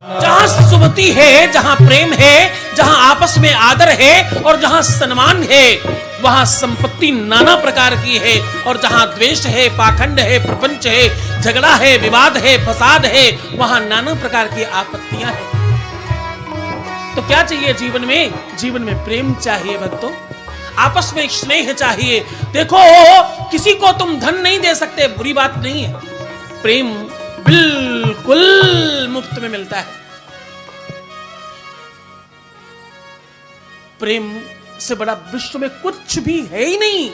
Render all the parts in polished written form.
जहां सुमति है, जहां प्रेम है, जहां आपस में आदर है और जहां सम्मान है, वहां संपत्ति नाना प्रकार की है। और जहां द्वेष है, पाखंड है, प्रपंच है, झगड़ा है, विवाद है, फसाद है, वहां नाना प्रकार की आपत्तियां हैं। तो क्या चाहिए जीवन में? जीवन में प्रेम चाहिए भक्तों, आपस में स्नेह चाहिए। देखो, किसी को तुम धन नहीं दे सकते, बुरी बात नहीं है, प्रेम बिल्कुल मुफ्त में मिलता है। प्रेम से बड़ा विश्व में कुछ भी है ही नहीं।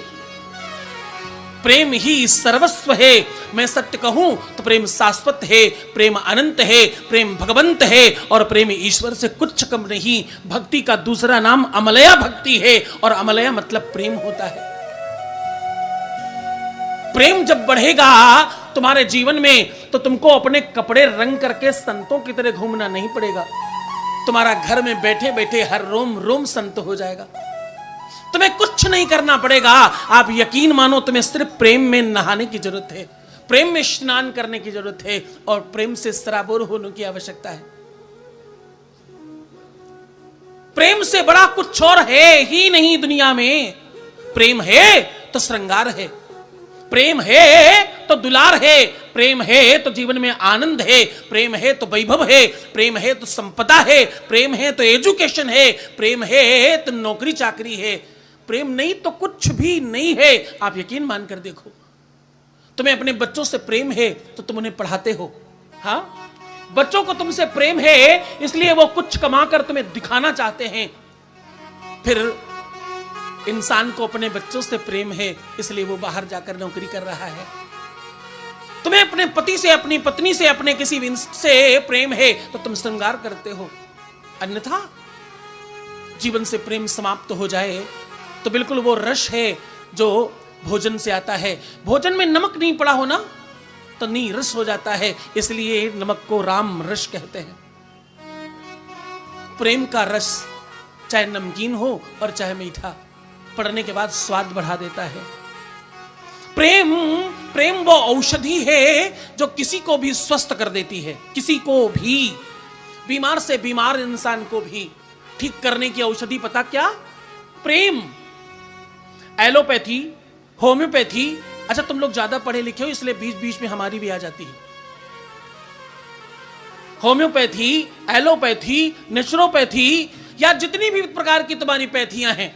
प्रेम ही सर्वस्व है। मैं सत्य कहूं तो प्रेम शाश्वत है, प्रेम अनंत है, प्रेम भगवंत है और प्रेम ईश्वर से कुछ कम नहीं। भक्ति का दूसरा नाम अमलया भक्ति है और अमलया मतलब प्रेम होता है। प्रेम जब बढ़ेगा तुम्हारे जीवन में तो तुमको अपने कपड़े रंग करके संतों की तरह घूमना नहीं पड़ेगा। तुम्हारा घर में बैठे बैठे हर रोम रोम संत हो जाएगा। तुम्हें कुछ नहीं करना पड़ेगा। आप यकीन मानो, तुम्हें सिर्फ प्रेम में नहाने की जरूरत है, प्रेम में स्नान करने की जरूरत है और प्रेम से सराबोर होने की आवश्यकता है। प्रेम से बड़ा कुछ और है ही नहीं दुनिया में। प्रेम है तो श्रृंगार है, प्रेम है तो दुलार है, प्रेम है तो जीवन में आनंद है, प्रेम है तो वैभव है, प्रेम है तो संपदा है, प्रेम है तो एजुकेशन है, प्रेम है तो नौकरी चाकरी है। प्रेम नहीं तो कुछ भी नहीं है। आप यकीन मानकर देखो, तुम्हें अपने बच्चों से प्रेम है तो तुम उन्हें पढ़ाते हो। हाँ, बच्चों को तुमसे प्रेम है इसलिए वो कुछ कमाकर तुम्हें दिखाना चाहते हैं। फिर इंसान को अपने बच्चों से प्रेम है इसलिए वो बाहर जाकर नौकरी कर रहा है। तुम्हें अपने पति से, अपनी पत्नी से, अपने किसी से प्रेम है तो तुम श्रृंगार करते हो। अन्यथा जीवन से प्रेम समाप्त हो जाए तो बिल्कुल वो रस है जो भोजन से आता है। भोजन में नमक नहीं पड़ा हो ना तो नीरस हो जाता है, इसलिए नमक को राम रस कहते हैं। प्रेम का रस चाहे नमकीन हो और चाहे मीठा, पढ़ने के बाद स्वाद बढ़ा देता है। प्रेम वो औषधि है जो किसी को भी स्वस्थ कर देती है, किसी को भी, बीमार से बीमार इंसान को भी ठीक करने की औषधि पता क्या? प्रेम। एलोपैथी, होम्योपैथी, अच्छा तुम लोग ज्यादा पढ़े लिखे हो इसलिए बीच बीच में हमारी भी आ जाती है। होम्योपैथी, एलोपैथी, नेचुरोपैथी या जितनी भी प्रकार की तुम्हारी पैथियां हैं,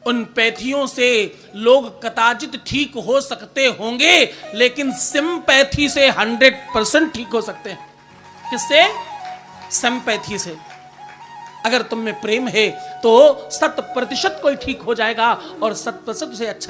उन पैथियों से लोग कदाचित ठीक हो सकते होंगे, लेकिन सिंपैथी से 100% ठीक हो सकते हैं। किससे? सिंपैथी से। अगर तुम में प्रेम है तो 100% कोई ठीक हो जाएगा और 100% से अच्छा